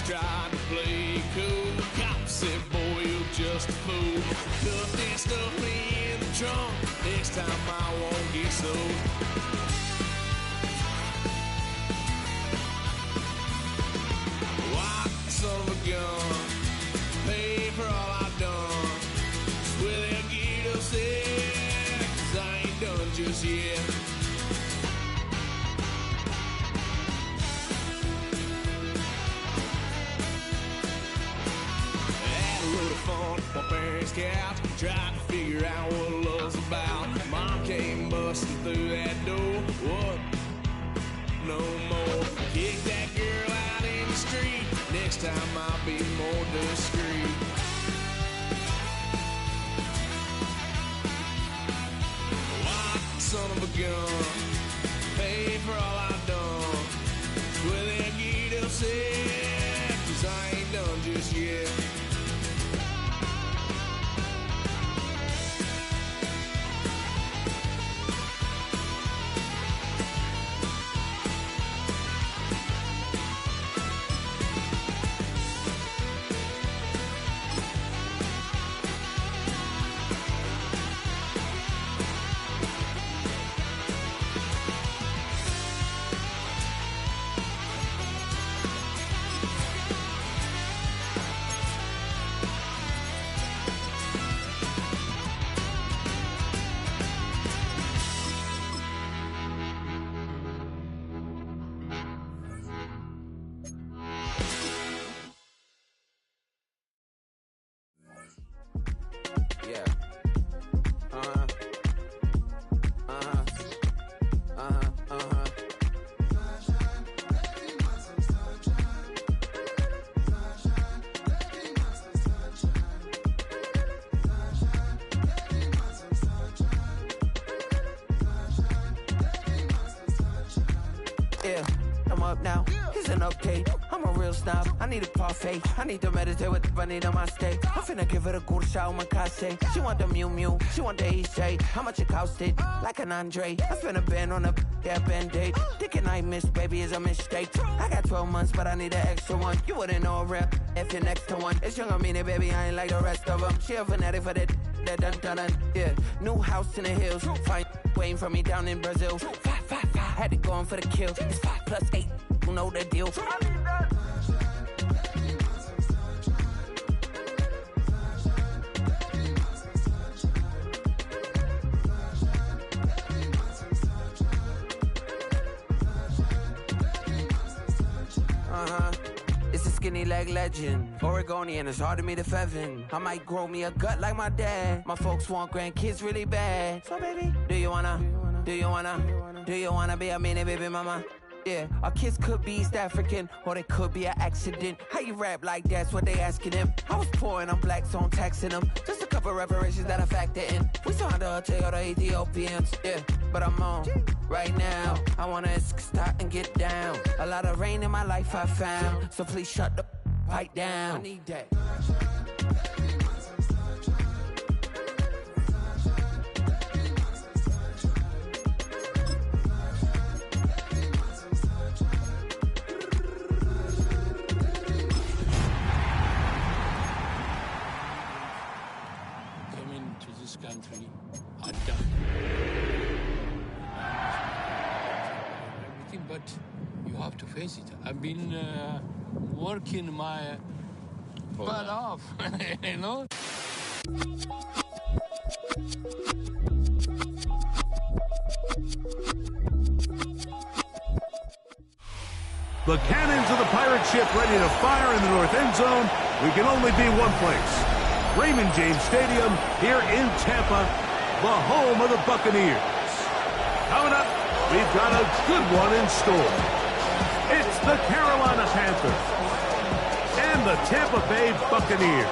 tried to play cool. Cops said, boy, you're just a fool. Ducked and stuffed me in the trunk. Next time I won't get so. White son of a gun, pay for all I've done. Well, they'll get upset, 'cause I ain't done just yet. My parents' couch, tried to figure out what love's about. Mom came busting through that door. What? No more. Kick that girl out in the street. Next time I'll be more discreet. White son of a gun, pay for all I've done. Well, they'll get upset, 'cause I ain't done just yet. I'm up now, it's an update. I'm a real snob, I need a parfait. I need to meditate with the bunny on my steak. I'm finna give it a good shot with my case. She want the Mew Mew, she want the Eastside. How much it costed? Like an Andre. I spent a band on a that band-aid. Thinking I missed, baby, is a mistake. I got 12 months, but I need an extra one. You wouldn't know a rep if you're next to one. It's young, I mean it, baby, I ain't like the rest of them. She a fanatic for that dun. Yeah, new house in the hills. Fine, waiting for me down in Brazil. 5, had to go on for the kill. It's 5 + 8, you know the deal. It's a skinny leg legend. Oregonian, it's hard to meet a Fevin. I might grow me a gut like my dad. My folks want grandkids really bad. So baby, do you wanna be a mini baby mama? Yeah, our kids could be East African, or they could be an accident. How you rap like that's what they asking him. I was poor and I'm black, so I'm taxing them. Just a couple reparations that I factor in. We saw the Toyota Ethiopians, yeah, but I'm on right now. I wanna stop and get down. A lot of rain in my life I found, so please shut the pipe down. I need that. Country are done. Everything, but you have to face it. I've been working my butt off, you know. The cannons of the pirate ship ready to fire in the north end zone. We can only be one place. Raymond James Stadium here in Tampa, the home of the Buccaneers. Coming up, we've got a good one in store. It's the Carolina Panthers and the Tampa Bay Buccaneers.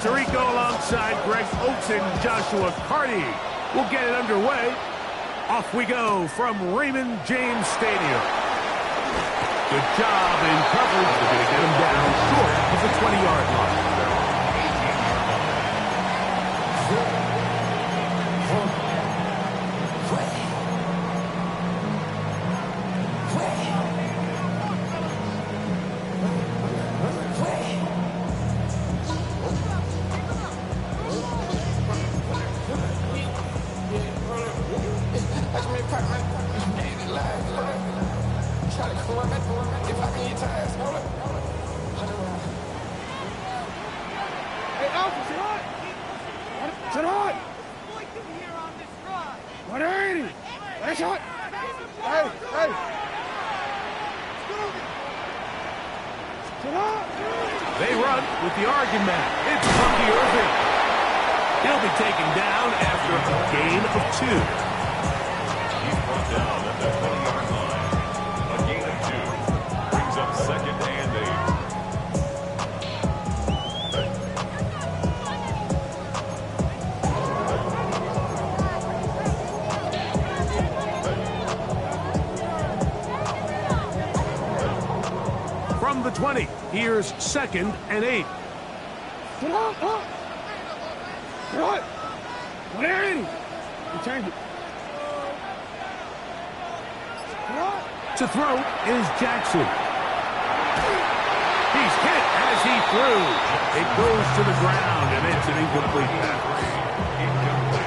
Tirico alongside Greg Oates and Joshua Carty will get it underway. Off we go from Raymond James Stadium. Good job in coverage. They're going to get him down short of the 20-yard line. They run with the argument. It's Bucky Irving. He'll be taken down after a gain of 2. He's brought down at the 20-yard line. A gain of 2 brings up 2nd and 8. From the 20, here's 2nd and 8. To throw is Jackson. He's hit as he threw. It goes to the ground, and it's an incomplete pass.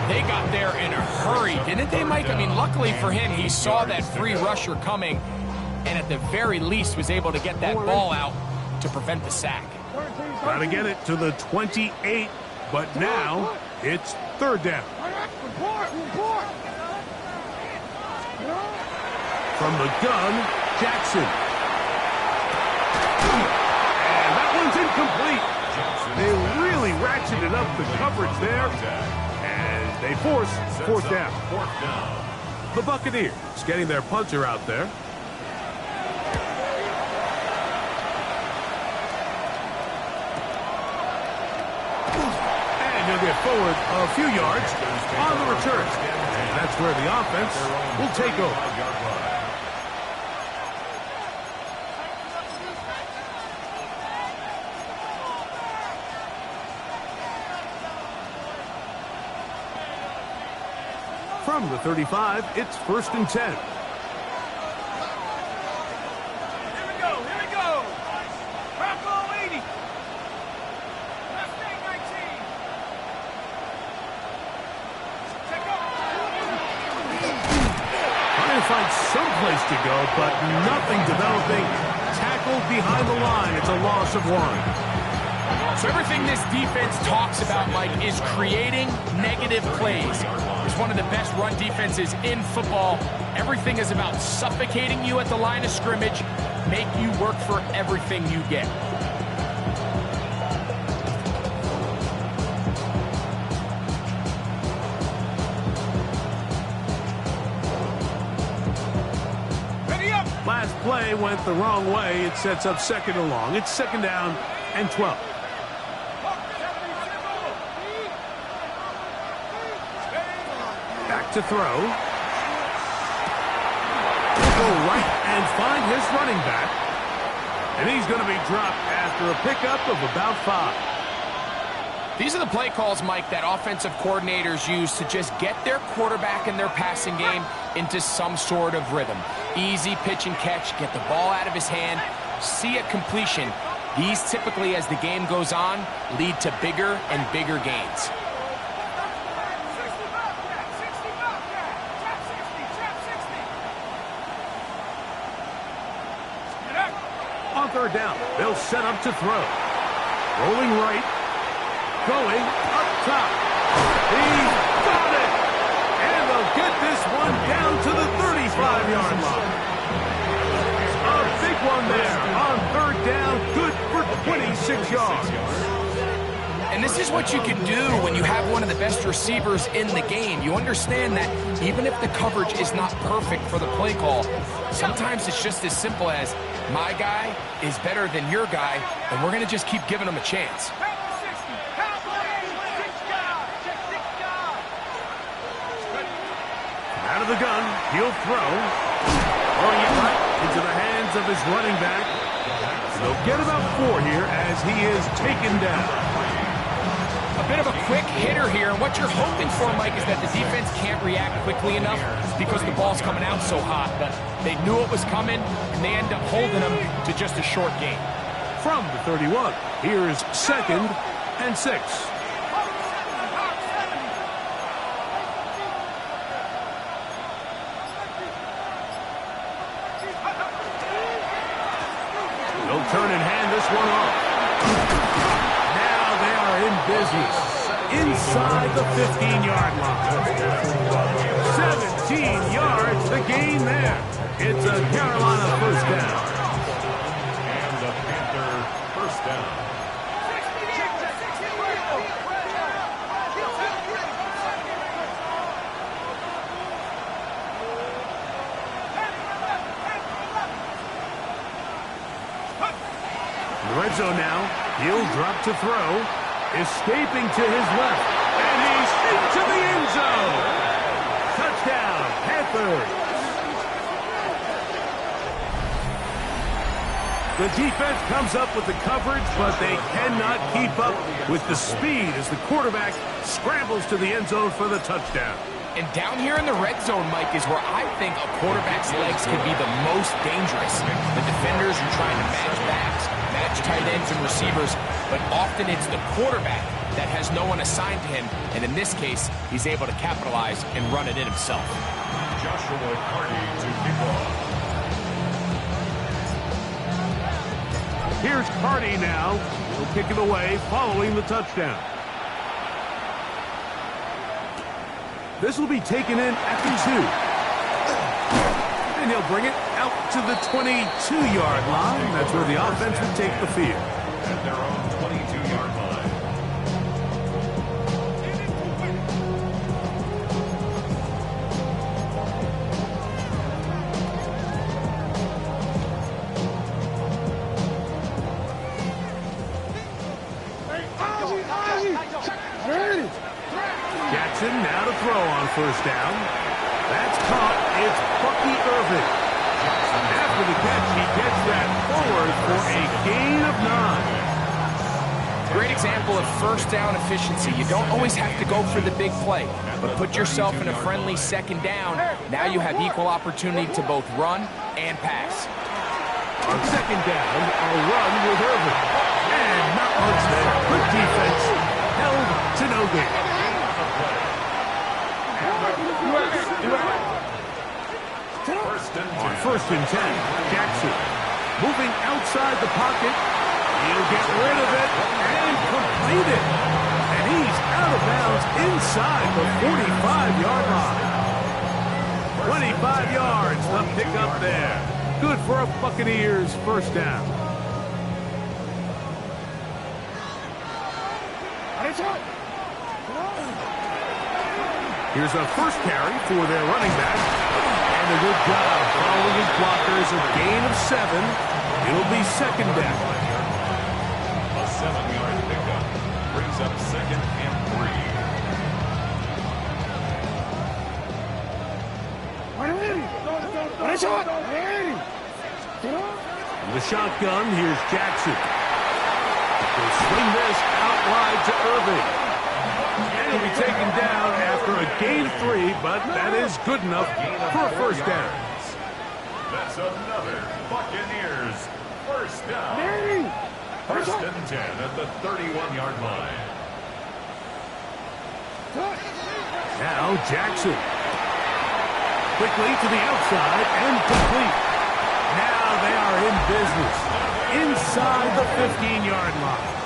They got there in a hurry, didn't they, Mike? I mean, luckily for him, he saw that free rusher coming, and at the very least was able to get that ball out to prevent the sack. Got to get it to the 28, but now it's 3rd down. From the gun, Jackson. And that one's incomplete. They really ratcheted up the coverage there, and they force 4th down. The Buccaneers getting their punter out there. And he'll get forward a few yards on the return. And that's where the offense will take over. From the 35, it's 1st and 10. Here we go. Bravo 80. Mustang 19. Check up. Trying to find someplace to go, but nothing developing. Tackled behind the line. It's a loss of 1. So everything this defense talks about, Mike, is creating negative plays. It's one of the best run defenses in football. Everything is about suffocating you at the line of scrimmage, make you work for everything you get. Ready up. Last play went the wrong way. It sets up 2nd and long. It's 2nd down and 12. Back to throw. He'll go right and find his running back. And he's going to be dropped after a pickup of about 5. These are the play calls, Mike, that offensive coordinators use to just get their quarterback and their passing game into some sort of rhythm. Easy pitch and catch, get the ball out of his hand, see a completion. These typically, as the game goes on, lead to bigger and bigger gains. On 3rd down, they'll set up to throw. Rolling right. Going up top. He's got it! And they'll get this one down to the 35-yard line. A big one there on 3rd down. Good for 26 yards. And this is what you can do when you have one of the best receivers in the game. You understand that even if the coverage is not perfect for the play call, sometimes it's just as simple as, my guy is better than your guy, and we're going to just keep giving him a chance. of the gun. He'll throw. Throwing it right into the hands of his running back. They'll get about 4 here as he is taken down. A bit of a quick hitter here, and what you're hoping for, Mike, is that the defense can't react quickly enough because the ball's coming out so hot. But they knew it was coming, and they end up holding them to just a short gain. From the 31, here's 2nd and 6. They'll turn and hand this one off. Now they are in business inside the 15-yard line. 17 yards to gain there. It's a Carolina first down. And the Panther first down. Red zone now. He'll drop to throw. Escaping to his left. And he's into the end zone. Touchdown, Panthers. The defense comes up with the coverage, but they cannot keep up with the speed as the quarterback scrambles to the end zone for the touchdown. And down here in the red zone, Mike, is where I think a quarterback's legs can be the most dangerous. The defenders are trying to match backs, match tight ends and receivers, but often it's the quarterback that has no one assigned to him, and in this case, he's able to capitalize and run it in himself. Joshua Carty to kick off. Here's Carty now. He'll kick it away following the touchdown. This will be taken in at the 2. And he'll bring it out to the 22-yard line. That's where the offense will take the field. At their own 22-yard line. Jackson now to throw on first down. That's caught. It's Bucky Irving. After the catch, he gets that forward for a gain of 9. Great example of first down efficiency. You don't always have to go for the big play, but put yourself in a friendly second down. Now you have equal opportunity to both run and pass. On second down, a run with Irving. And not much there. Good defense. Held to no gain. On first and 10, Jackson moving outside the pocket. He'll get rid of it and complete it. And he's out of bounds inside the 45-yard line. 25 yards, the pickup there. Good for a Buccaneers first down. Here's a first carry for their running back. And a good job following his blockers. A gain of 7. It'll be second down. A 7-yard pickup brings up 2nd and 3. From the shotgun, here's Jackson. He'll swing this out wide to Irving. And he'll be taken down after a gain of 3, but that is good enough for a first down. That's another Buccaneers first down. First and 10 at the 31-yard line. Now Jackson. Quickly to the outside and complete. Now they are in business inside the 15-yard line.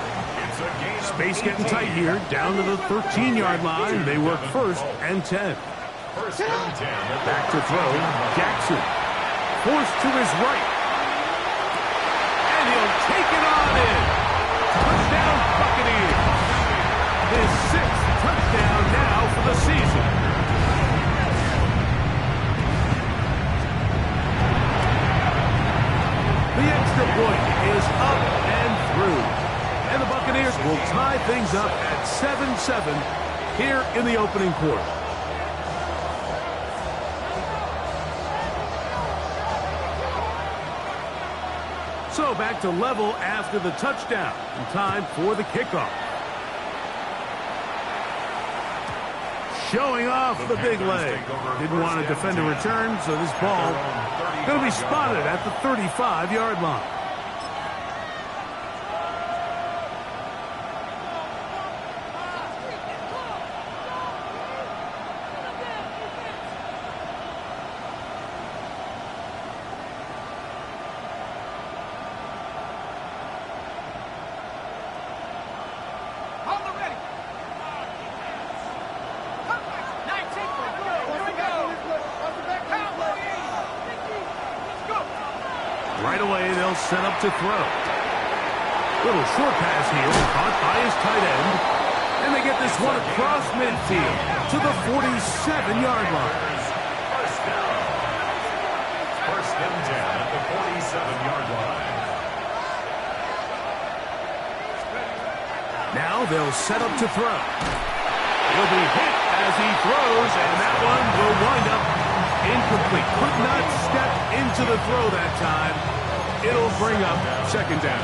Space getting tight here, down to the 13-yard line. They work first and 10. First and 10. Back to throw, Jackson. Forced to his right. And he'll take it on in. Touchdown, Buccaneers. His 6th touchdown now for the season. The extra point is up and through. And the Buccaneers will tie things up at 7-7 here in the opening quarter. So back to level after the touchdown. And time for the kickoff. Showing off the big leg. Didn't want to defend a return, so this ball going to be spotted at the 35-yard line. Right away, they'll set up to throw. Little short pass here, caught by his tight end. And they get this one across midfield to the 47-yard line. First down. First and 10 at the 47-yard line. Now they'll set up to throw. He'll be hit as he throws, and that one will wind up incomplete. Could not step into the throw that time. It'll bring up second down.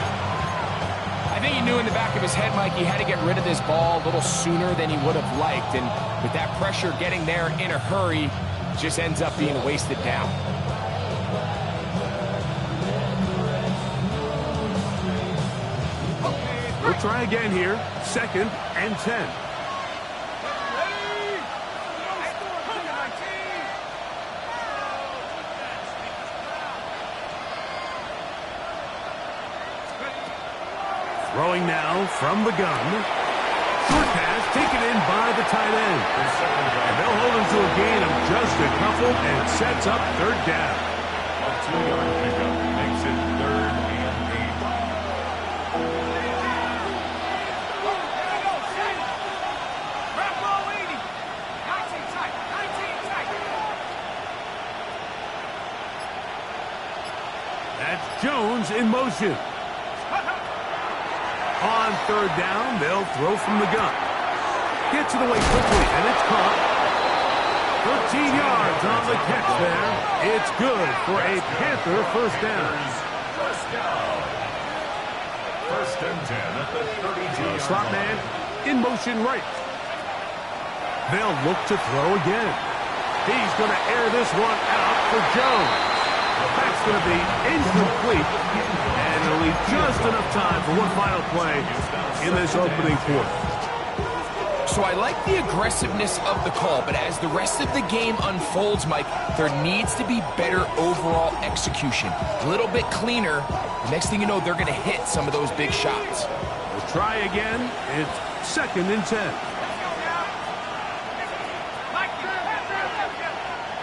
I think he knew in the back of his head, Mike, he had to get rid of this ball a little sooner than he would have liked. And with that pressure getting there in a hurry, it just ends up being wasted down. We'll try again here. Second and 10. Throwing now from the gun. Short pass taken in by the tight end. And they'll hold him to a gain of just a couple and sets up third down. A 2-yard pickup makes it 3rd and 8. That's Jones in motion. On third down, they'll throw from the gun. Gets it away quickly, and it's caught. 13 yards on the catch there. It's good for a Panther first down. First down. First and 10 at the 32. Slot man in motion right. They'll look to throw again. He's going to air this one out for Jones. That's going to be incomplete. And it'll leave just enough time for one final play in this opening quarter. So I like the aggressiveness of the call, but as the rest of the game unfolds, Mike, there needs to be better overall execution. A little bit cleaner. The next thing you know, they're going to hit some of those big shots. We'll try again. It's second and 10.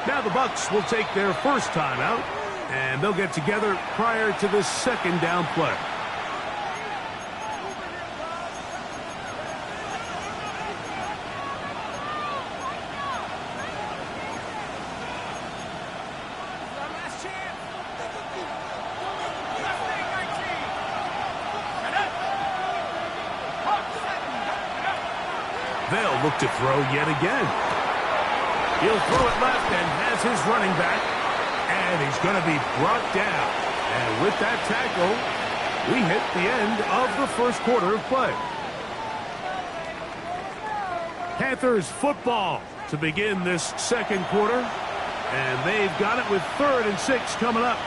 Now the Bucs will take their first timeout, and they'll get together prior to the second down play. They'll look to throw yet again. He'll throw it left and has his running back. And he's going to be brought down. And with that tackle, we hit the end of the first quarter of play. Panthers football to begin this second quarter. And they've got it with 3rd and 6 coming up.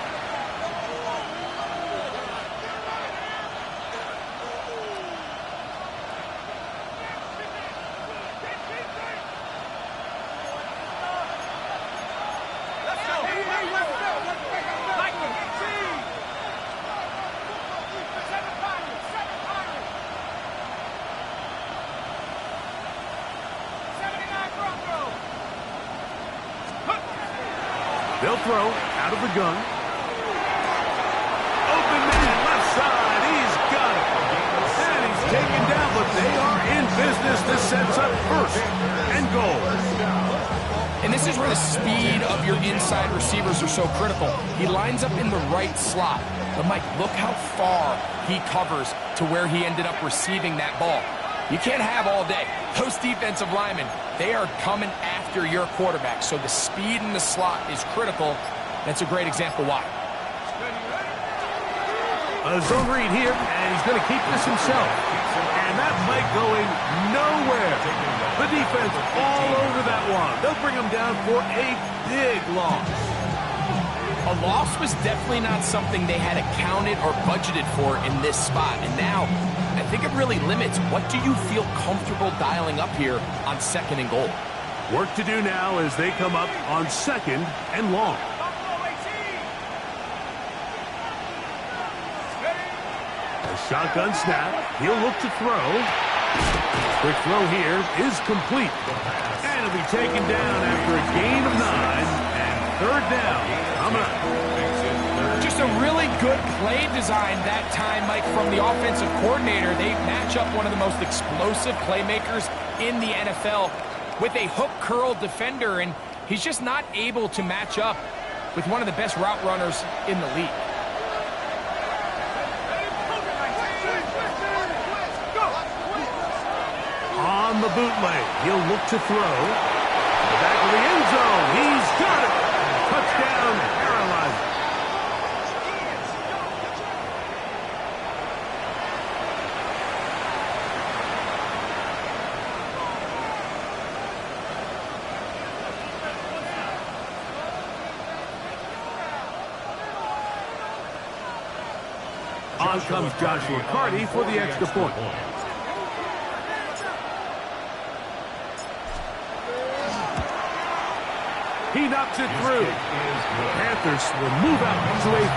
They'll throw out of the gun. Open man, left side. He's got it. And he's taken down, but they are in business. This sets up 1st and goal. And this is where the speed of your inside receivers are so critical. He lines up in the right slot. But, Mike, look how far he covers to where he ended up receiving that ball. You can't have all day. Those defensive linemen, they are coming after your quarterback. So the speed in the slot is critical. That's a great example why. A zone read here, and he's going to keep this himself. And that play going nowhere. The defense all over that one. They'll bring him down for a big loss. A loss was definitely not something they had accounted or budgeted for in this spot. And now, I think it really limits what do you feel comfortable dialing up here on 2nd and goal. Work to do now as they come up on 2nd and long. Shotgun snap. He'll look to throw. Quick throw here is complete. And it'll be taken down after a gain of 9. And 3rd down coming up. Just a really good play design that time, Mike, from the offensive coordinator. They match up one of the most explosive playmakers in the NFL with a hook curl defender, and he's just not able to match up with one of the best route runners in the league. On the bootleg, he'll look to throw. To the back of the end zone. He's got it. Touchdown, Carolina. On comes Joshua Carty for the extra point. He knocks it through. Panthers will move out to a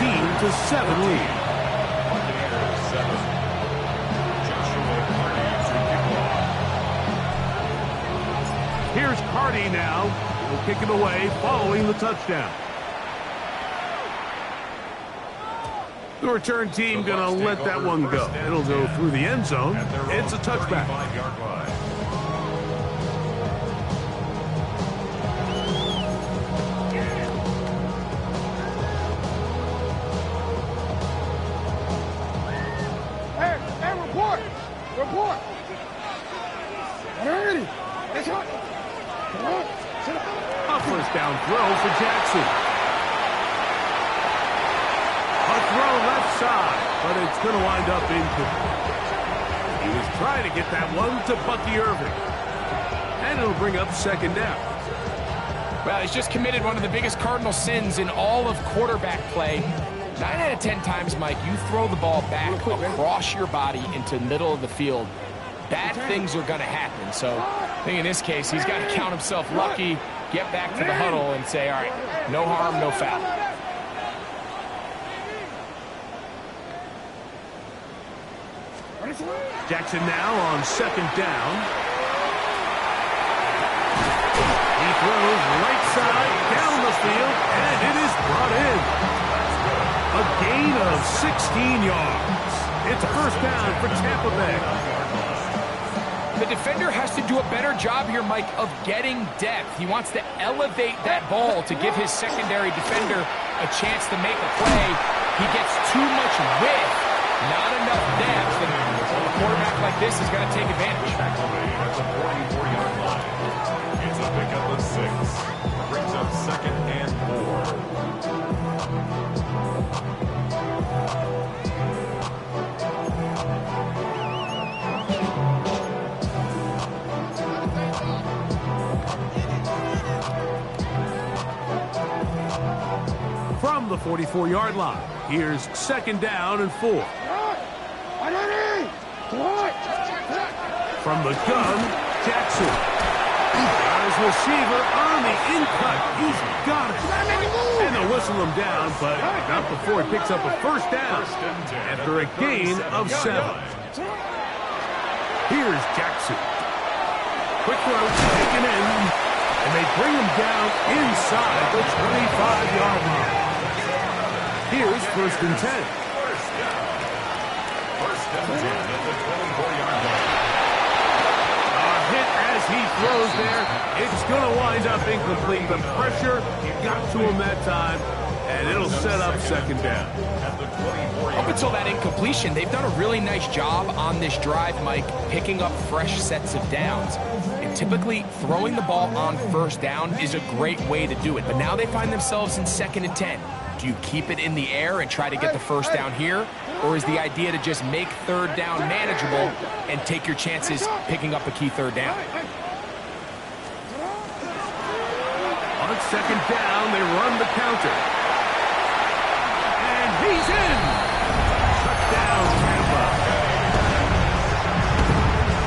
14-7 lead. Here's Carty now. He'll kick it away following the touchdown. The return team going to let that one go. It'll go through the end zone. It's a touchback. Report! Alrighty! That's hot! Come on! Sit up! A first down throw for Jackson. A throw left side, but it's going to wind up incomplete. He was trying to get that one to Bucky Irving. And it'll bring up 2nd down. Well, he's just committed one of the biggest cardinal sins in all of quarterback play. 9 out of 10 times, Mike, you throw the ball back across your body into the middle of the field, bad things are going to happen. So I think in this case, he's got to count himself lucky, get back to the huddle and say, all right, no harm, no foul. Jackson now on 2nd down. He throws right side down the field, and it is brought in. A gain of 16 yards. It's a first down for Tampa Bay. The defender has to do a better job here, Mike, of getting depth. He wants to elevate that ball to give his secondary defender a chance to make a play. He gets too much width, not enough depth, and a quarterback like this is going to take advantage. At the 44-yard line. It's a pickup of 6. Brings up 2nd and 4. From the 44-yard line, here's 2nd down and 4. From the gun, Jackson. Got his receiver on the in-cut. He's got it. And they'll whistle him down, but not before he picks up a first down after a gain of 7. Here's Jackson. Quick throw taken in, and they bring him down inside the 25-yard line. Here's 1st and 10. First down 10 at the 24-yard line. A hit as he throws there. It's going to wind up incomplete. The pressure got to him that time, and it'll set up 2nd down. Up until that incompletion, they've done a really nice job on this drive, Mike, picking up fresh sets of downs. And typically, throwing the ball on 1st down is a great way to do it. But now they find themselves in 2nd and 10. Do you keep it in the air and try to get the first down here? Or is the idea to just make third down manageable and take your chances picking up a key third down? On second down, they run the counter. And he's in! Touchdown, Tampa.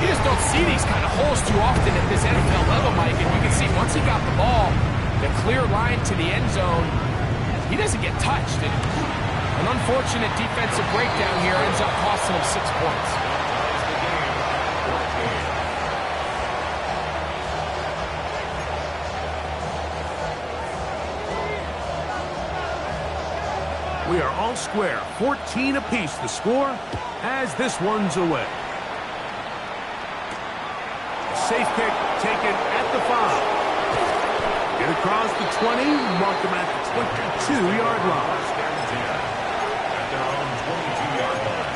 You just don't see these kind of holes too often at this NFL level, Mike. And you can see once he got the ball, the clear line to the end zone, he doesn't get touched. And an unfortunate defensive breakdown here ends up costing him 6 points. We are all square. 14 apiece the score as this one's away. Safe kick taken at the 5. Get across the 20, mark them at the 22-yard line. At their own 22-yard line.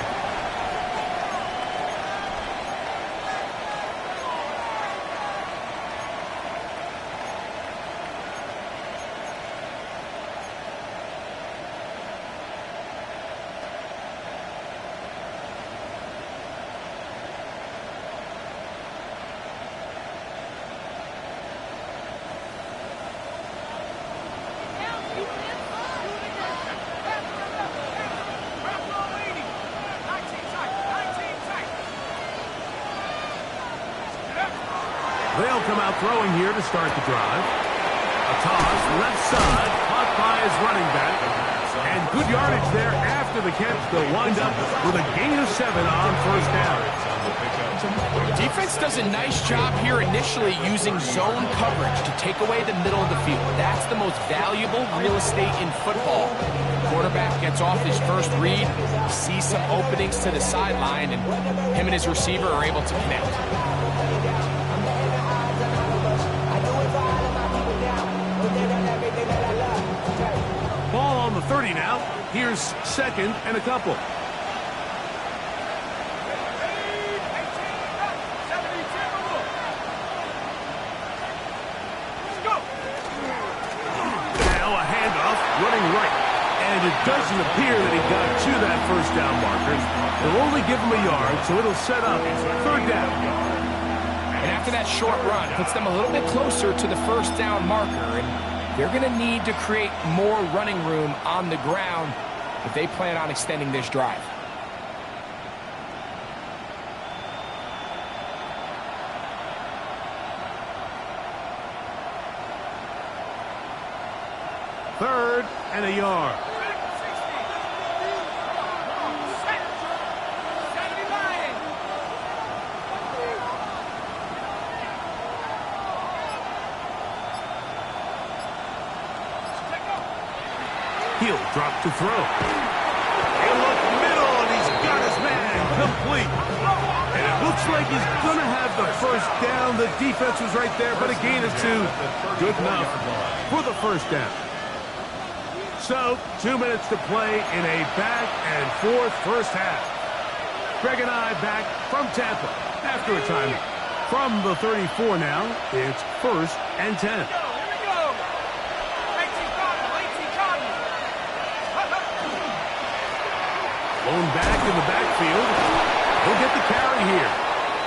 They'll come out throwing here to start the drive. A toss, left side, caught by his running back. And good yardage there after the catch. They'll wind up with a gain of 7 on first down. Defense does a nice job here initially using zone coverage to take away the middle of the field. That's the most valuable real estate in football. Quarterback gets off his first read, sees some openings to the sideline, and him and his receiver are able to connect. Ball on the 30 now. Here's second and a couple. Now a handoff, running right. And it doesn't appear that he got to that first down marker. They'll only give him a yard, so it'll set up third down. And after that short run, puts them a little bit closer to the first down marker. And they're going to need to create more running room on the ground if they plan on extending this drive. Third and a yard. He'll drop to throw. He'll look middle, and he's got his man complete. And it looks like he's going to have the first down. The defense was right there, but a gain of 2. Good enough for the first down. So, 2 minutes to play in a back-and-forth first half. Greg and I back from Tampa after a timeout. From the 34 now, it's 1st and 10. Blown back in the backfield. He'll get the carry here.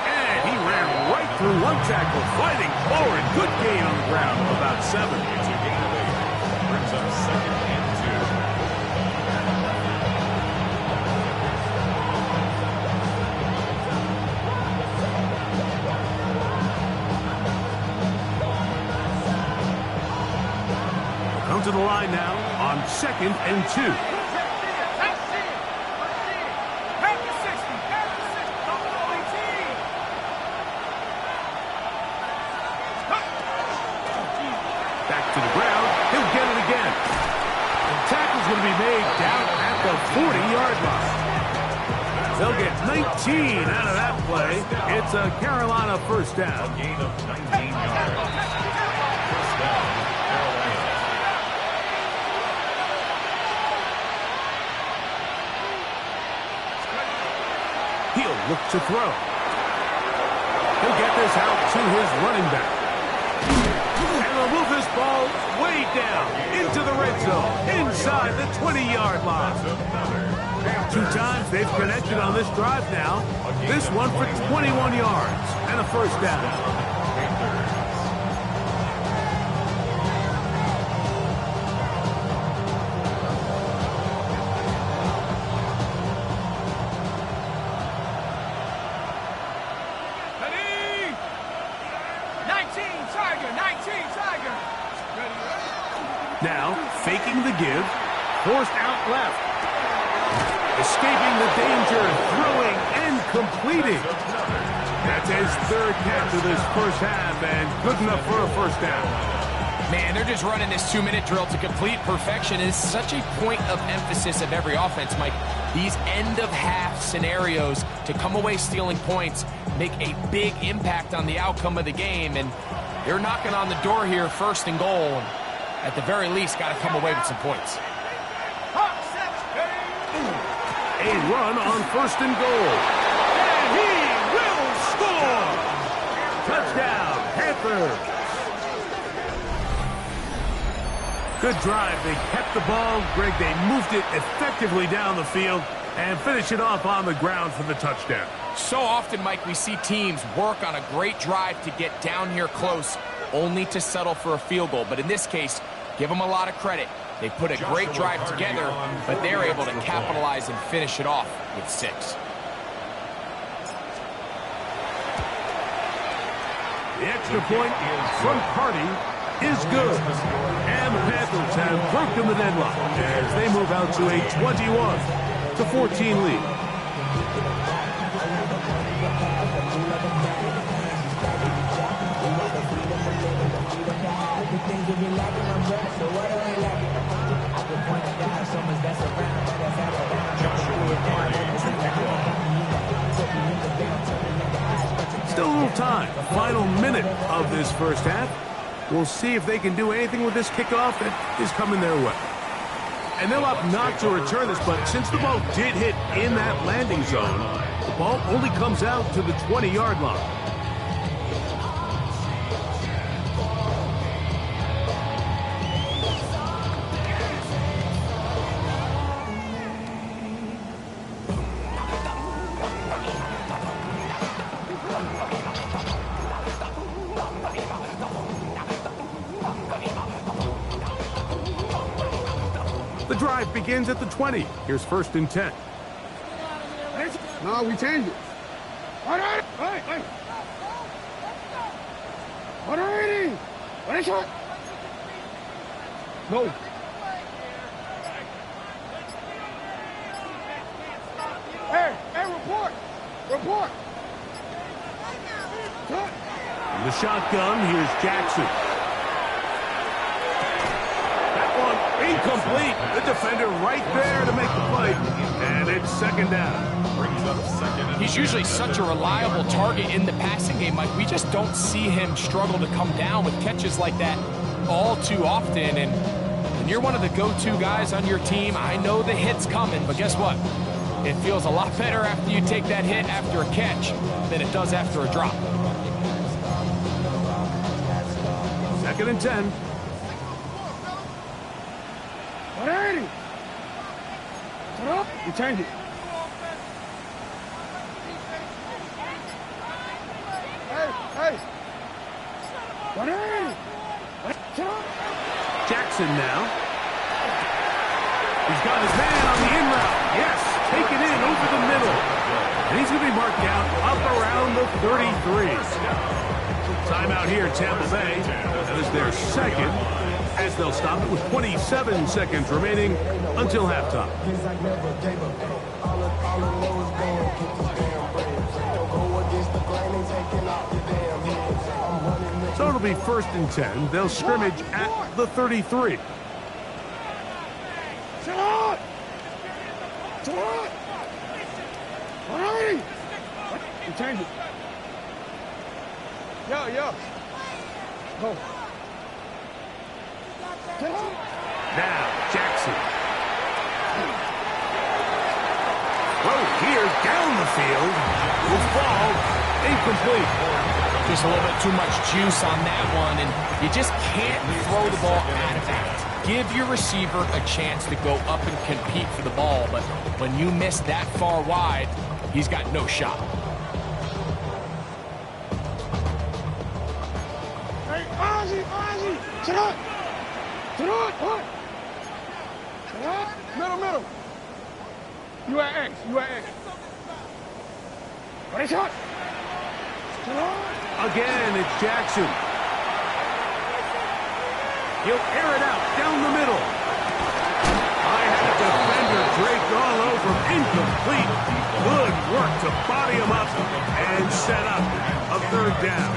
And he ran right through one tackle, fighting forward. Good gain on the ground, about 7. It's a gain of 8. Brings up second and 2. Come to the line now on 2nd and 2. To the ground, he'll get it again. And tackle's going to be made down at the 40-yard line. They'll get 19 out of that play. It's a Carolina first down. A gain of 19 yards. First down, Carolina. He'll look to throw. He'll get this out to his running back. And they'll move this ball way down into the red zone, inside the 20-yard line. 2 times they've connected on this drive now. This one for 21 yards and a first down. Now, faking the give, forced out left. Escaping the danger, throwing and completing. That's his 3rd catch of this first half and good enough for a first down. Man, they're just running this 2-minute drill to complete perfection. It's such a point of emphasis of every offense, Mike. These end-of-half scenarios to come away stealing points make a big impact on the outcome of the game, and they're knocking on the door here, 1st and goal. At the very least, got to come away with some points. A run on 1st and goal. And he will score! Touchdown, Panthers! Good drive. They kept the ball. Greg, they moved it effectively down the field and finish it off on the ground for the touchdown. So often, Mike, we see teams work on a great drive to get down here close, only to settle for a field goal. But in this case, give them a lot of credit. They put a great drive together, but they're able to capitalize and finish it off with 6. The extra point from Carty is good. And the Panthers have broken the deadlock as they move out to a 21-14 lead. Still a little time. Final minute of this first half. We'll see if they can do anything with this kickoff that is coming their way. And they'll opt not to return this, but since the ball did hit in that landing zone, the ball only comes out to the 20-yard line. The drive begins at the 20. Here's 1st and 10. No, we changed it. All right. What is it? No. Hey, report. In the shotgun, here's Jackson. Incomplete. The defender right there to make the play. And it's 2nd down. Brings up 2nd. He's usually such a reliable target in the passing game, Mike. We just don't see him struggle to come down with catches like that all too often. And when you're one of the go-to guys on your team, I know the hit's coming, but guess what? It feels a lot better after you take that hit after a catch than it does after a drop. 2nd and 10. We changed it. Hey. Jackson now. He's got his man on the in route. Yes, take it in over the middle. And he's going to be marked down up around the 33. Timeout here, Tampa Bay. That is their 2nd. As they'll stop it with 27 seconds remaining until halftime. So it'll be 1st and 10. They'll scrimmage at the 33. You change it. Yo. Go. Now, Jackson. Throw here down the field. Will fall incomplete. Just a little bit too much juice on that one, and you just can't throw the ball out of bounds. Give your receiver a chance to go up and compete for the ball, but when you miss that far wide, he's got no shot. Hey, Ozzie, sit up. Sit up, what? Sit up, middle. You at X. Ready, shot. Sit up. Again, it's Jackson. He'll air it out down the middle. I had a defender draped all over him. Incomplete. Good work to body him up and set up a third down.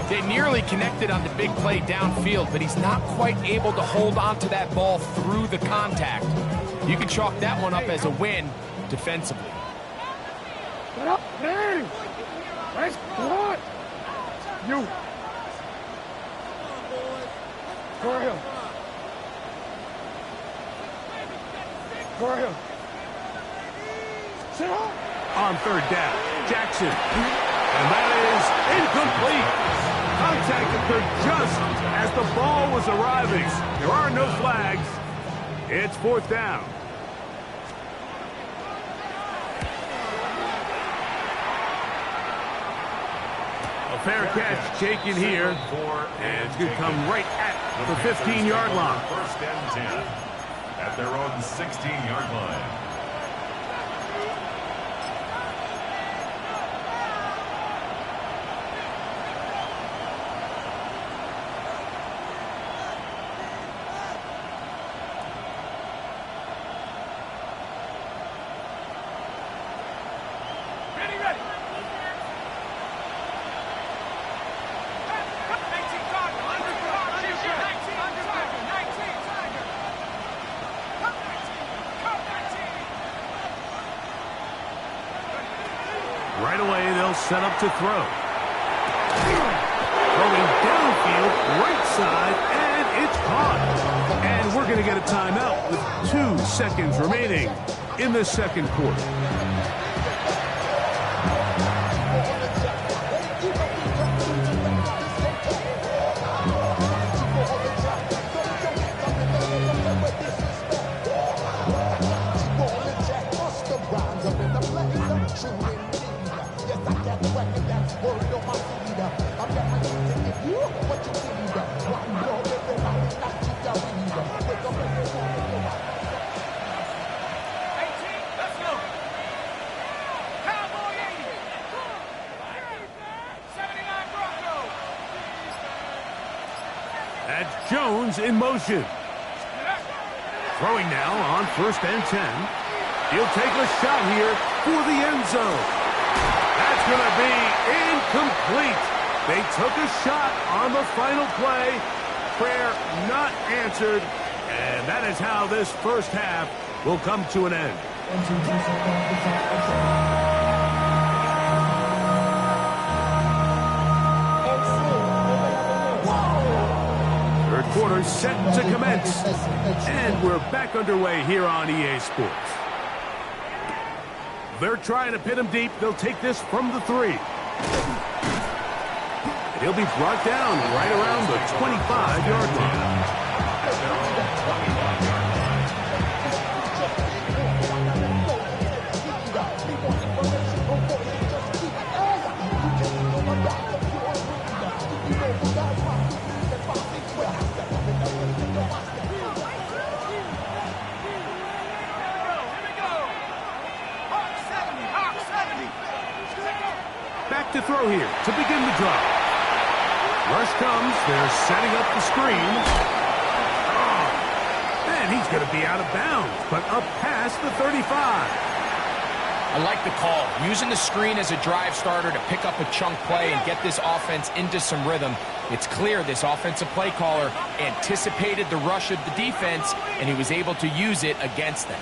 They nearly connected on the big play downfield, but he's not quite able to hold on to that ball through the contact. You can chalk that one up as a win defensively. Sit up, man. Nice block. You. Go ahead. Sit up. On third down, Jackson. And that is incomplete. Contact occurred just as the ball was arriving. There are no flags. It's fourth down. A fair catch taken here, and it's going to come right at the 15-yard line. First and 10 at their own 16-yard line. Right away, they'll set up to throw. Throwing downfield, right side, and it's caught. And we're going to get a timeout with 2 seconds remaining in the second quarter. That's Jones in motion. Throwing now on first and 10. He'll take a shot here for the end zone. That's going to be incomplete. They took a shot on the final play. Prayer not answered. And that is how this first half will come to an end. Third quarter set to commence. And we're back underway here on EA Sports. They're trying to pin him deep. They'll take this from the 3. He'll be brought down right around the 25-yard line. Back to throw here to begin the drive. Rush comes. They're setting up the screen. And he's going to be out of bounds, but up past the 35. I like the call. Using the screen as a drive starter to pick up a chunk play and get this offense into some rhythm. It's clear this offensive play caller anticipated the rush of the defense, and he was able to use it against them.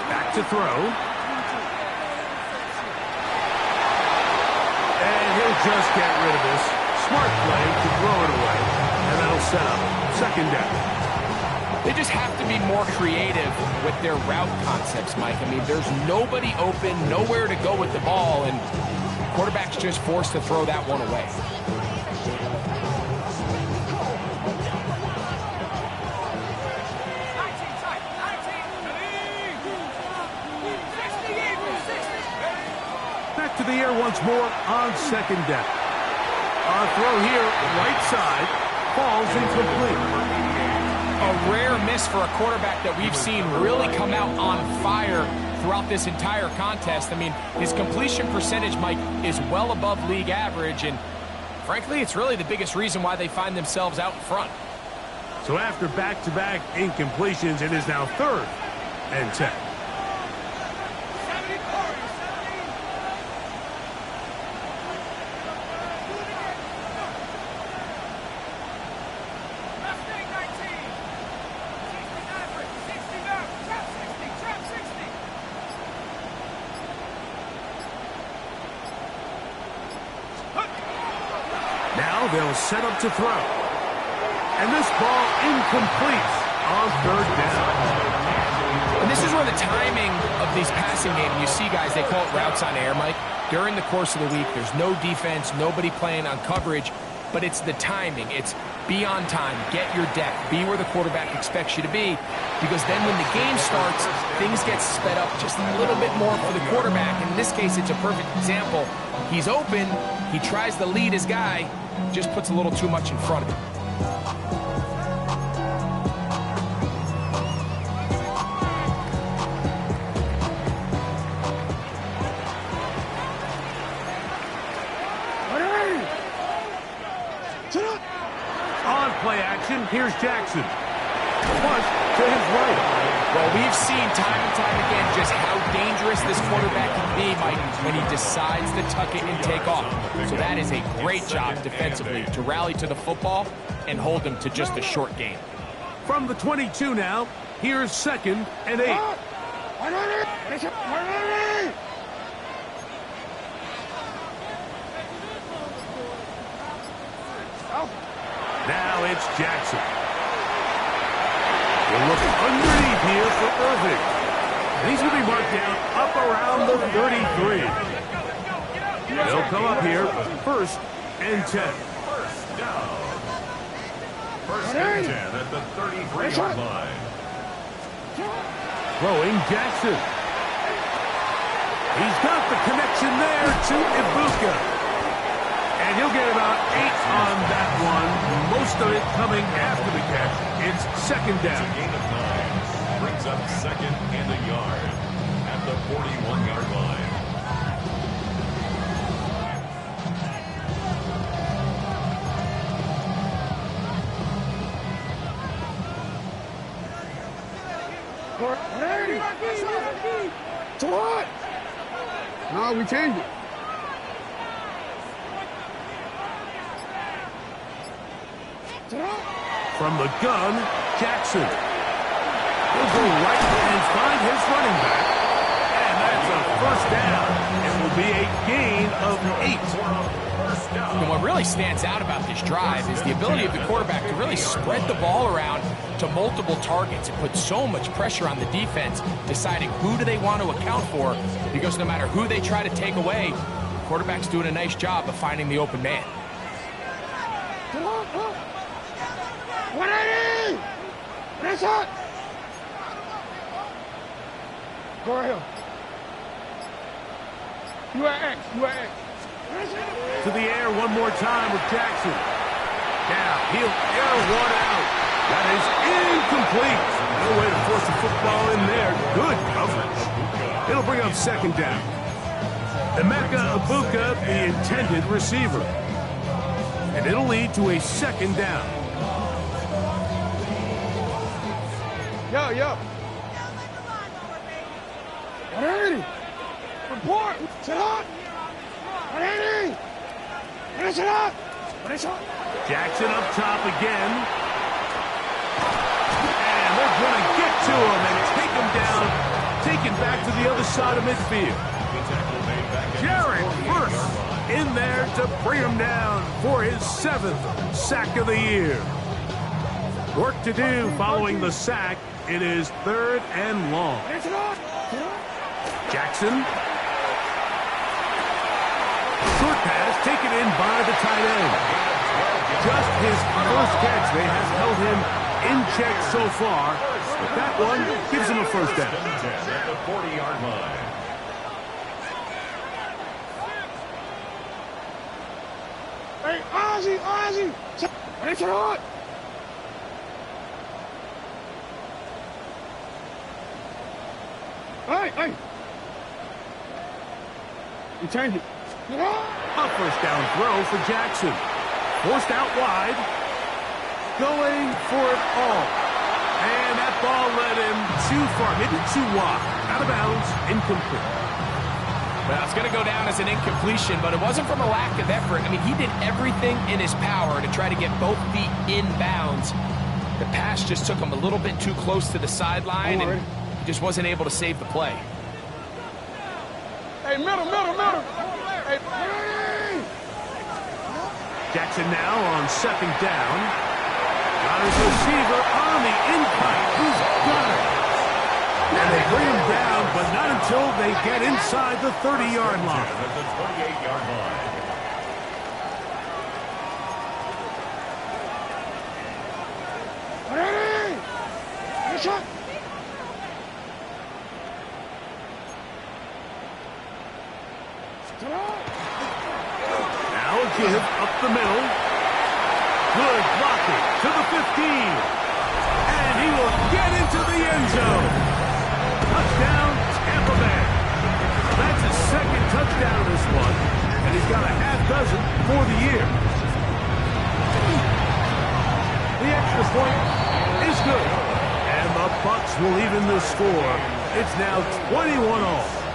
Back to throw. And he'll just get rid of this. Smart play to throw it away. And that'll set up second down. They just have to be more creative with their route concepts, Mike. I mean, there's nobody open, nowhere to go with the ball, and quarterback's just forced to throw that one away. Back to the air once more on second down. On throw here, right side, falls incomplete. A rare miss for a quarterback that we've seen really come out on fire throughout this entire contest. I mean, his completion percentage, Mike, is well above league average, and frankly, it's really the biggest reason why they find themselves out in front. So after back-to-back incompletions, it is now 3rd and 10. Now they'll set up to throw. And this ball incomplete on 3rd down. And this is where the timing of these passing games, you see guys, they call it routes on air, Mike. During the course of the week, there's no defense, nobody playing on coverage, but it's the timing. It's be on time, get your depth, be where the quarterback expects you to be, because then when the game starts, things get sped up just a little bit more for the quarterback. And in this case, it's a perfect example. He's open, he tries to lead his guy, just puts a little too much in front of him. On play action, here's Jackson. Push to his right. Well, we've seen time and time again just how dangerous this quarterback can be, Mike, when he decides to tuck it and take off. So that is a great job defensively to rally to the football and hold him to just a short gain. From the 22 now, here's 2nd and 8. Now it's Jackson. We'll look underneath here for Irving. And he's going to be marked down up around the 33. They'll come up here, 1st and 10. First down. 1st and 10 at the 33-yard line. Throwing Jackson. He's got the connection there to Ibuka. And he'll get about 8 on that one. Most of it coming after the catch. It's 2nd down. It's a gain of 9. Brings up 2nd and a yard at the 41-yard line. So what? No, we changed it. From the gun, Jackson. He'll go right and find his running back. And that's a 1st down. It will be a gain of 8. And what really stands out about this drive is the ability of the quarterback to really spread the ball around to multiple targets and put so much pressure on the defense, deciding who do they want to account for, because no matter who they try to take away, the quarterback's doing a nice job of finding the open man. 180! That's it! Go ahead. You are X. To the air one more time with Jackson. Now he'll air one out. That is incomplete. No way to force the football in there. Good coverage. It'll bring up 2nd down. Emeka Ibuka, the intended receiver. And it'll lead to a 2nd down. Yo. 180. Report. Sit up. 180. Sit up. Jackson up top again. And they're going to get to him and take him down. Taken back to the other side of midfield. Jared first in there to bring him down for his 7th sack of the year. Work to do following the sack. It is 3rd and long. Jackson. Short pass taken in by the tight end. Just his first catch. They have held him in check so far. But that one gives him a first down. At the 40-yard line. Hey, Ozzy! Take it on! Hey! You changed it. A first down throw for Jackson. Forced out wide. Going for it all. And that ball led him too far. Maybe too wide. Out of bounds. Incomplete. Well, it's going to go down as an incompletion, but it wasn't from a lack of effort. I mean, he did everything in his power to try to get both feet in bounds. The pass just took him a little bit too close to the sideline, and he just wasn't able to save the play. Hey, middle! Hey. Jackson now on 2nd down. Got his receiver on the in-pipe. Who's got it? And they bring him down, but not until they get inside the 30-yard line. At the 28-yard line. Ready! Good shot! Now a give up the middle. Good blocking to the 15. And he will get into the end zone. Touchdown, Tampa Bay. That's his 2nd touchdown this one. And he's got a half dozen for the year. The extra point is good. And the Bucs will even the score. It's now 21-all.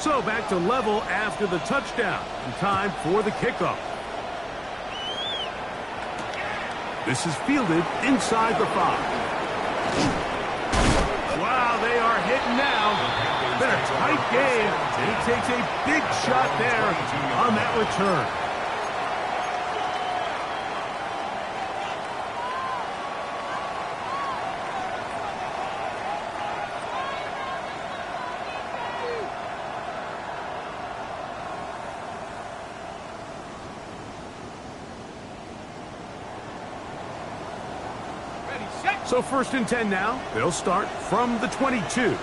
So back to level after the touchdown. And time for the kickoff. This is fielded inside the 5. Wow, they are hitting now. Been a tight game. And he takes a big shot there on that return. So 1st and 10 now. They'll start from the 22.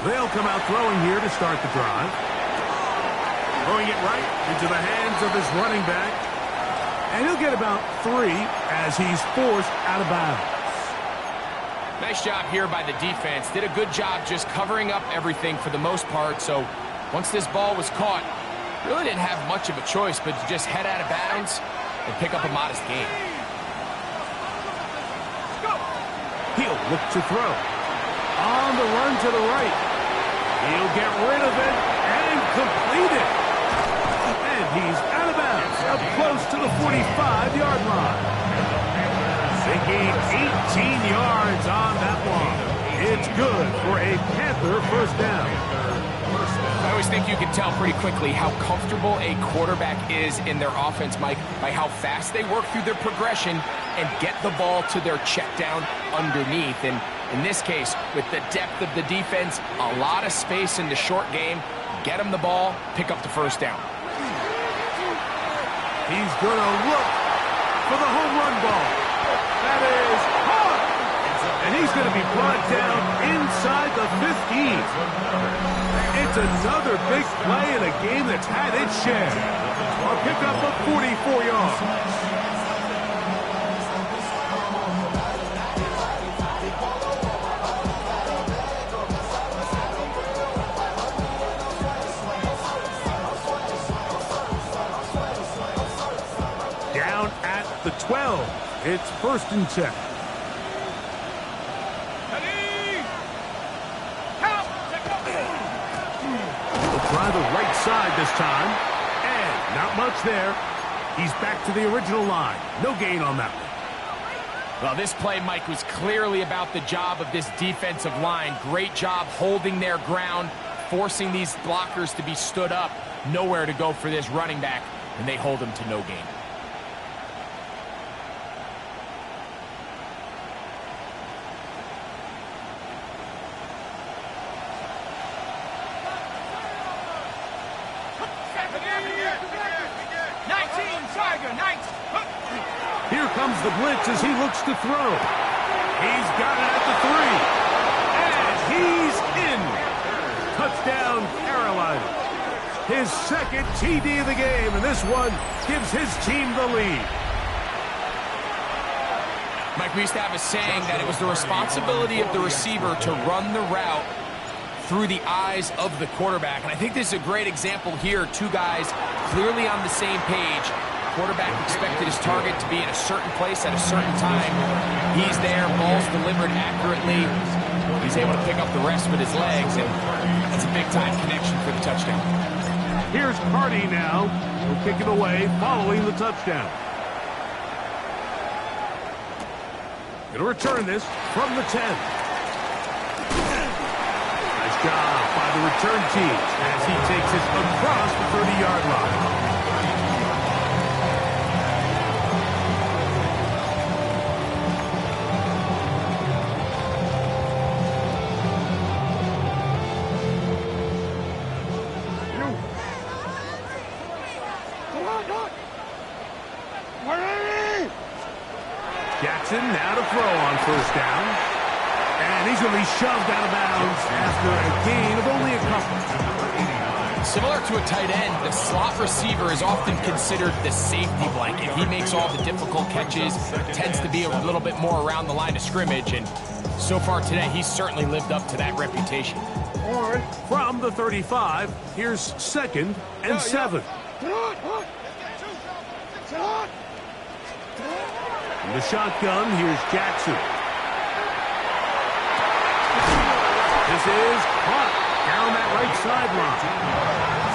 They'll come out throwing here to start the drive. Throwing it right into the hands of his running back. And he'll get about 3 as he's forced out of bounds. Nice job here by the defense. Did a good job just covering up everything for the most part. So once this ball was caught, really didn't have much of a choice but to just head out of bounds and pick up a modest gain. He'll look to throw. On the run to the right. He'll get rid of it and complete it. And he's out of bounds, up close to the 45-yard line. They gain 18 yards on that one. It's good for a Panther first down. I always think you can tell pretty quickly how comfortable a quarterback is in their offense, Mike, by how fast they work through their progression and get the ball to their check down underneath. And in this case, with the depth of the defense, a lot of space in the short game, get them the ball, pick up the first down. He's going to look for the home run ball. That is hard. And he's going to be brought down inside the 15. It's another big play in a game that's had its share. A pickup of 44 yards. Down at the 12. It's 1st and 10. Try the right side this time. And not much there. He's back to the original line. No gain on that one. Well, this play, Mike, was clearly about the job of this defensive line. Great job holding their ground, forcing these blockers to be stood up. Nowhere to go for this running back, and they hold him to no gain. Here comes the blitz as he looks to throw. He's got it at the 3. And he's in. Touchdown, Carolina. His second TD of the game, and this one gives his team the lead. Mike, we used to have a saying that it was the responsibility of the receiver to run the route through the eyes of the quarterback. And I think this is a great example here. Two guys clearly on the same page. Quarterback expected his target to be in a certain place at a certain time. He's there, ball's delivered accurately. He's able to pick up the rest with his legs, and that's a big-time connection for the touchdown. Here's Cardi now. He'll kick it away following the touchdown. Gonna return this from the 10. Nice job by the return team as he takes it across the 30-yard line. Jackson now to throw on first down. And he's going to be shoved out of bounds after a gain of only a couple. Similar to a tight end, the slot receiver is often considered the safety blanket. He makes all the difficult catches, tends to be a little bit more around the line of scrimmage, and so far today, he's certainly lived up to that reputation. From the 35, here's 2nd and 7. In the shotgun, here's Jackson. This is caught down that right sideline.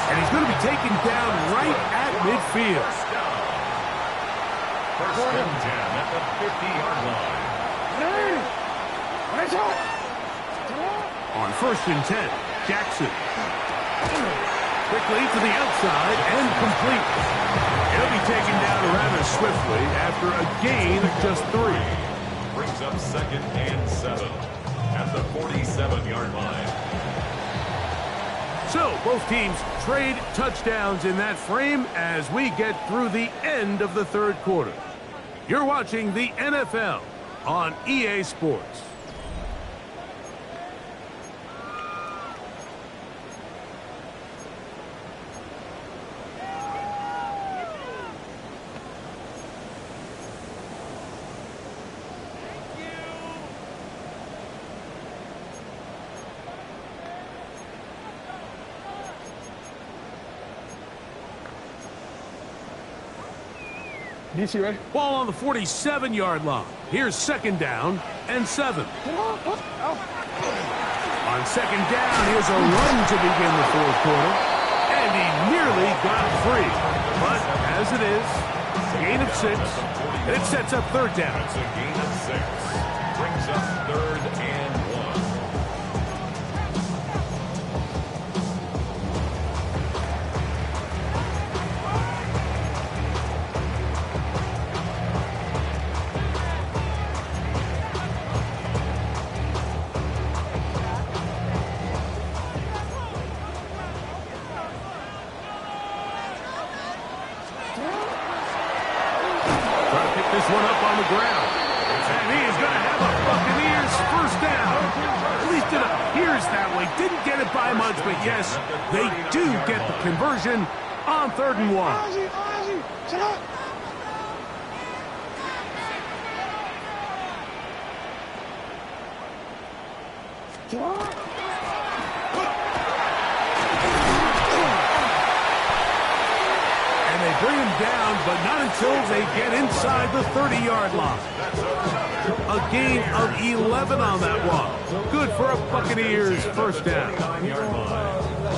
And he's going to be taken down right at midfield. First and 10 at the 50-yard line. On 1st and 10, Jackson. Quickly to the outside and complete. He'll be taken down rather swiftly after a gain of just 3. Brings up 2nd and 7 at the 47-yard line. So both teams trade touchdowns in that frame as we get through the end of the 3rd quarter. You're watching the NFL on EA Sports. DC ready? Ball on the 47-yard line. Here's 2nd down and 7. On 2nd down, here's a run to begin the 4th quarter. And he nearly got free. But as it is, gain of 6. And it sets up 3rd down. That's a gain of 6. Brings up 3rd and 1. This one up on the ground. And he is going to have a Buccaneers first down. At least it appears that way. Didn't get it by much, but yes, they do get the conversion on 3rd and 1. Bring him down, but not until they get inside the 30-yard line. A gain of 11 on that one. Good for a Buccaneers first down.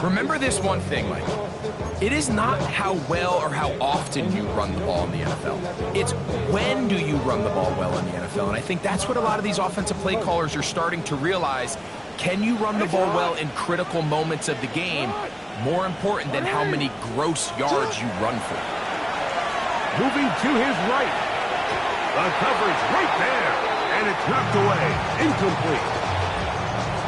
Remember this one thing, Mike. It is not how well or how often you run the ball in the NFL. It's when do you run the ball well in the NFL. And I think that's what a lot of these offensive play callers are starting to realize. Can you run the ball well in critical moments of the game? More important than how many gross yards you run for. Moving to his right. The coverage right there. And it's knocked away. Incomplete.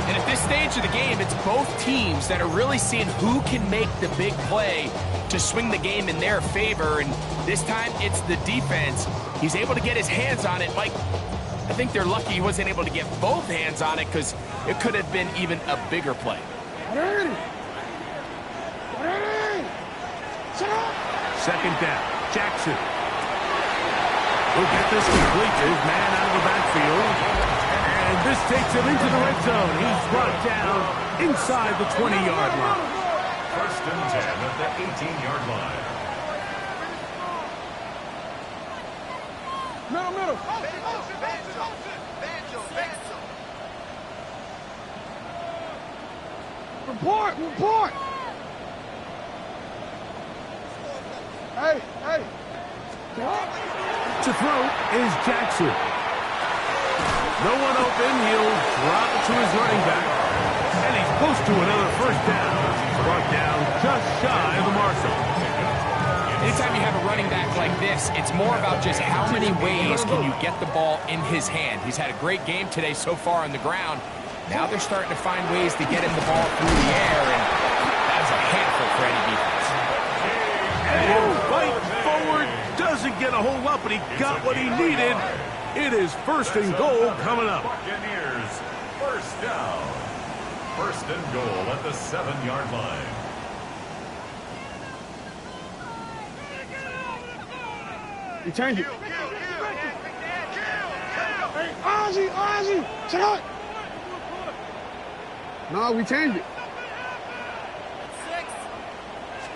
And at this stage of the game, it's both teams that are really seeing who can make the big play to swing the game in their favor. And this time, it's the defense. He's able to get his hands on it. Mike, I think they're lucky he wasn't able to get both hands on it because it could have been even a bigger play. Second down. Jackson. Will get this complete to his man out of the backfield. And this takes him into the red zone. He's brought down inside the 20-yard line. First and 10 at the 18-yard line. Middle. Report. Hey. To throw is Jackson. No one open. He'll drop it to his running back. And he's close to another first down. He's brought down just shy of the mark. Anytime you have a running back like this, it's more about just how many ways can you get the ball in his hand. He's had a great game today so far on the ground. Now they're starting to find ways to get him the ball through the air, and that's a handful for any defense. And fight forward doesn't get a whole lot, but he got what he needed. It is first and goal coming up. Buccaneers, first down. First and goal at the 7-yard line. We change it. Hey, Ozzy, check out. No, we changed it.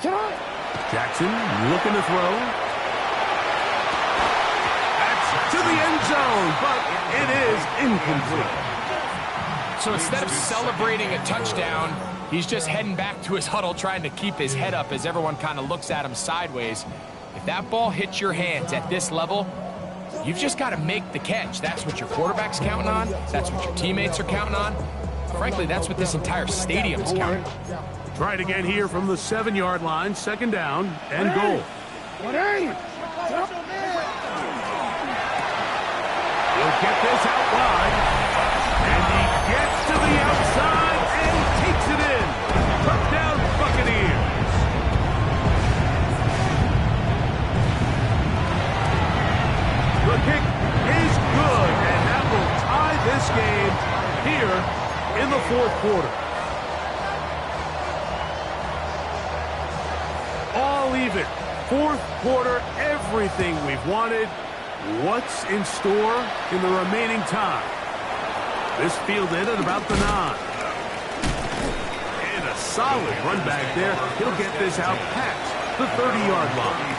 Check out. Jackson looking to throw. That's to the end zone, but it is incomplete. So instead of celebrating a touchdown, he's just heading back to his huddle trying to keep his head up as everyone kind of looks at him sideways. If that ball hits your hands at this level, you've just got to make the catch. That's what your quarterback's counting on. That's what your teammates are counting on. Frankly, that's what this entire stadium's counting on. Try it again here from the 7-yard line. Second down and goal. He'll get this out wide. And he gets to the outside and takes it in. Touchdown, Buccaneers. The kick is good, and that will tie this game here in the fourth quarter. All even. Fourth quarter, everything we've wanted. What's in store in the remaining time? This fielded at about the 9. And a solid run back there. He'll get this out past the 30-yard line.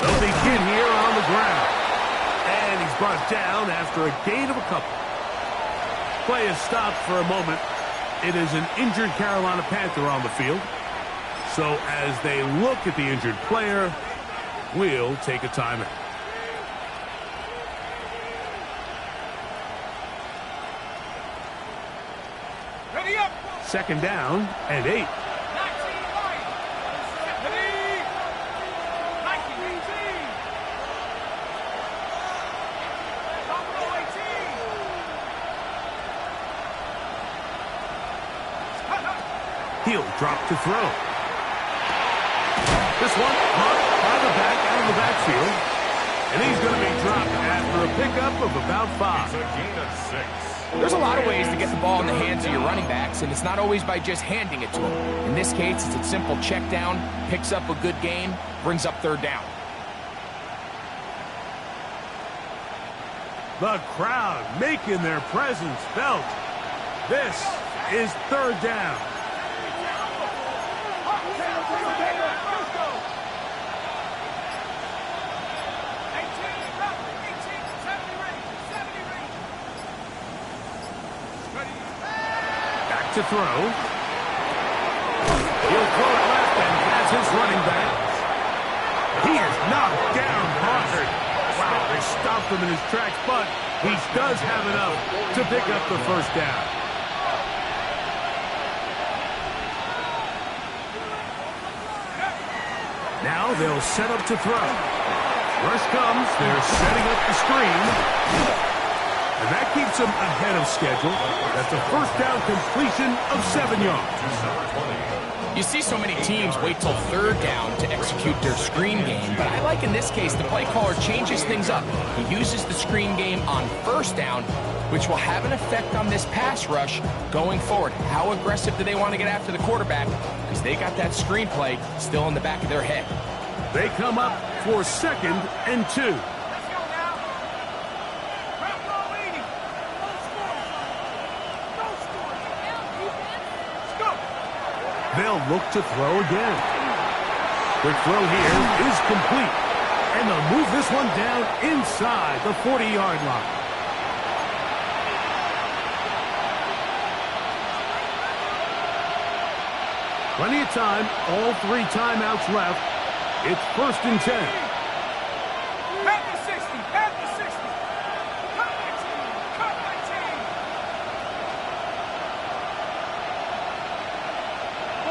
They'll begin here on the ground. And he's brought down after a gain of a couple. Play is stopped for a moment. It is an injured Carolina Panther on the field. So as they look at the injured player, we'll take a timeout. Ready up. Second down and 8. He'll drop to throw. This one marked by the back out of the backfield. And he's going to be drop after a pickup of about 5. It's a gain of 6. There's a lot of ways to get the ball in the hands of your running backs, and it's not always by just handing it to them. In this case, it's a simple check down, picks up a good gain, brings up 3rd down. The crowd making their presence felt. This is 3rd down. Back to throw. He'll throw it left, and that's his running back. He is knocked down hard. Wow, they stopped him in his tracks, but he does have enough to pick up the 1st down. Now they'll set up to throw. Rush comes. They're setting up the screen. And that keeps them ahead of schedule. That's a 1st down completion of 7 yards. You see so many teams wait till 3rd down to execute their screen game, but I like in this case the play caller changes things up. He uses the screen game on 1st down, which will have an effect on this pass rush going forward. How aggressive do they want to get after the quarterback? Because they got that screen play still in the back of their head. They come up for 2nd and 2. They'll look to throw again. Quick throw here is complete. And they'll move this one down inside the 40-yard line. Plenty of time. All 3 timeouts left. It's 1st and 10. At the 60, at the 60. Cut my team, cut my team.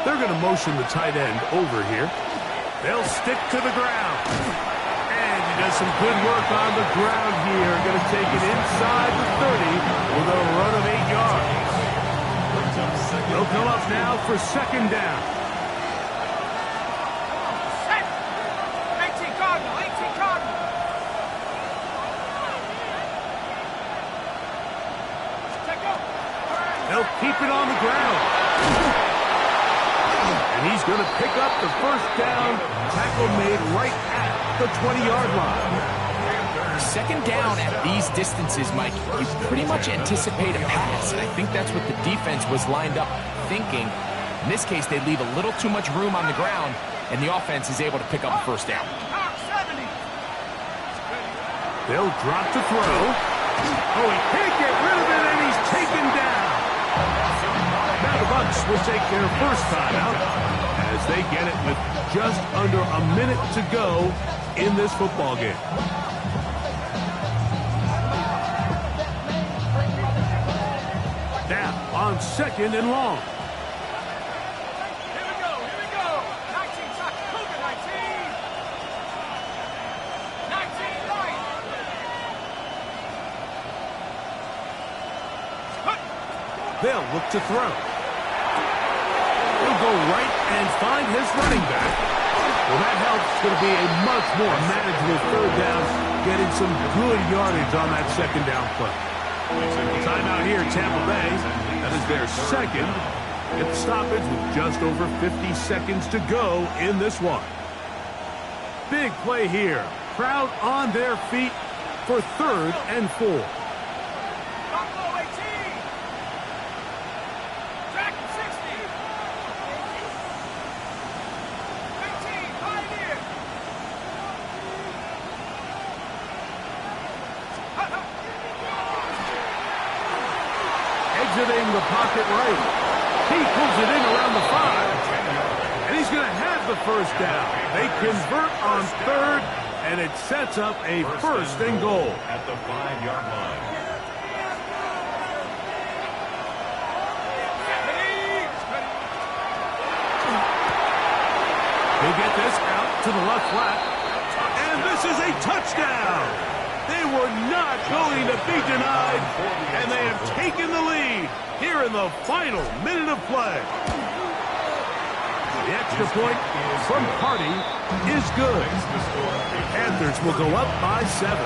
They're going to motion the tight end over here. They'll stick to the ground. And he does some good work on the ground here. Going to take it inside the 30 with a run of 8 yards. They'll come up now for 2nd down. 18 Cardinal, 18 Cardinal. Take up. They'll keep it on the ground. And he's going to pick up the 1st down. Tackle made right at the 20-yard line. 2nd down at these distances, Mike, you pretty much anticipate a pass, and I think that's what the defense was lined up thinking. In this case, they leave a little too much room on the ground, and the offense is able to pick up a 1st down. They'll drop to throw. Oh, he can't get rid of it, and he's taken down. Now the Bucs will take their 1st timeout as they get it with just under a minute to go in this football game. Now on 2nd and long. Here we go, here we go. 19 shots, Cougar 19. 19 right. They'll look to throw. He'll go right and find his running back. Well, that helps. It's going to be a much more manageable 3rd down, getting some good yardage on that 2nd down play. Timeout here, Tampa Bay. That is their 2nd. Get the stoppage with just over 50 seconds to go in this one. Big play here. Crowd on their feet for 3rd and 4. Buffalo 18. Track 60. 15, Pioneer. Exiting the pocket right. He pulls it in around the 5. And he's going to have the 1st down. They convert on 3rd, and it sets up a 1st and goal. At the 5-yard line. They get this out to the left flat. And this is a touchdown. They were not going to be denied, and they have taken the lead here in the final minute of play. The extra point from Hardy is good. The Panthers will go up by 7.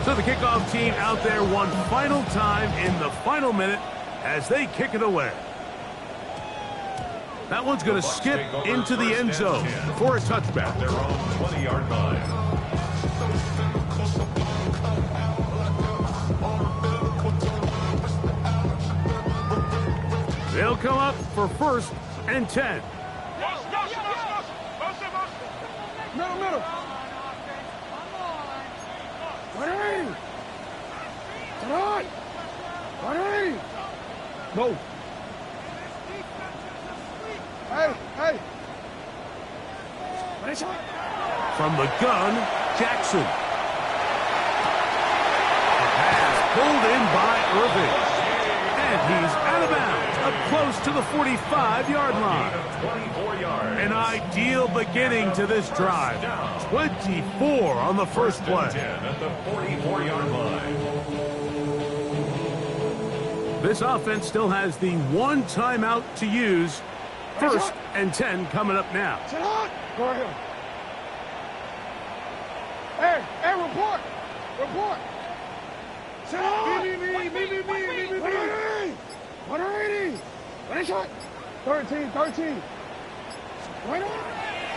So the kickoff team out there one final time in the final minute as they kick it away. That one's going to skip into the end zone for a touchback. Their own 20-yard line. They'll come up for 1st and 10. Middle. Go. Hey. From the gun, Jackson. Pass pulled in by Irving. And he's out of bounds, up close to the 45-yard line. 24 yards. An ideal beginning to this drive. 24 on the first play. 10 at the 44-yard line. This offense still has the one timeout to use. 1st and 10 coming up now. Go ahead. Hey, report. 180. 13.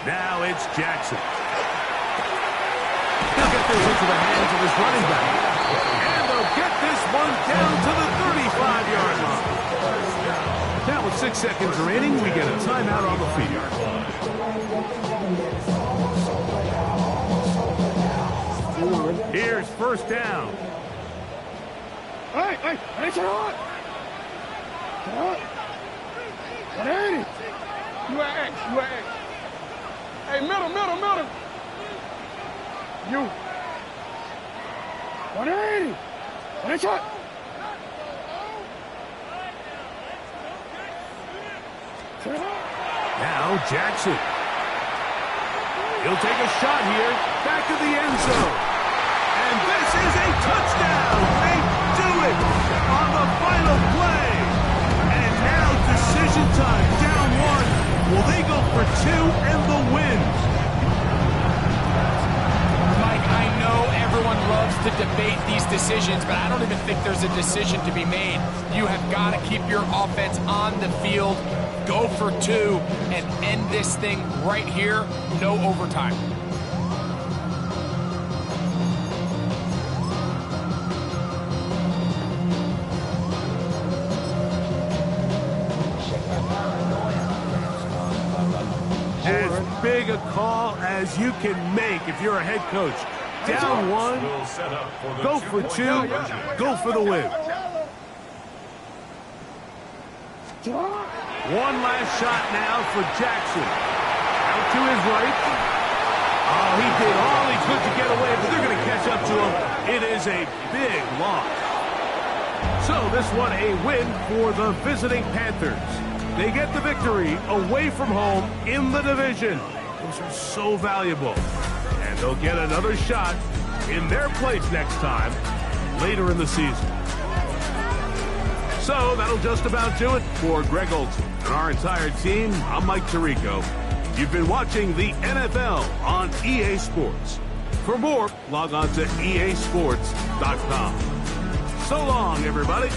Now it's Jackson. He'll get this into the hands of his running back. And they'll get this one down to the 35-yard line. Now with 6 seconds remaining, we get a timeout on the field. Here's 1st down. Hey, it's on. 180. You at X. Hey, middle. You. 180. It's on. Now Jackson. He'll take a shot here, back of the end zone. And this is a touchdown. They do it on the final play. And now decision time, down 1. Will they go for 2 and the win? Mike, I know everyone loves to debate these decisions, but I don't even think there's a decision to be made. You have got to keep your offense on the field, go for 2, and end this thing right here. No overtime. As big a call as you can make if you're a head coach. Down 1, go for 2, go for the win. One last shot now for Jackson. Out to his right. Oh, he did all he could to get away, but they're going to catch up to him. It is a big loss. So this one a win for the visiting Panthers. They get the victory away from home in the division. Those are so valuable. And they'll get another shot in their place next time later in the season. So that'll just about do it for Greg Olson and our entire team. I'm Mike Tirico. You've been watching the NFL on EA Sports. For more, log on to easports.com. So long, everybody.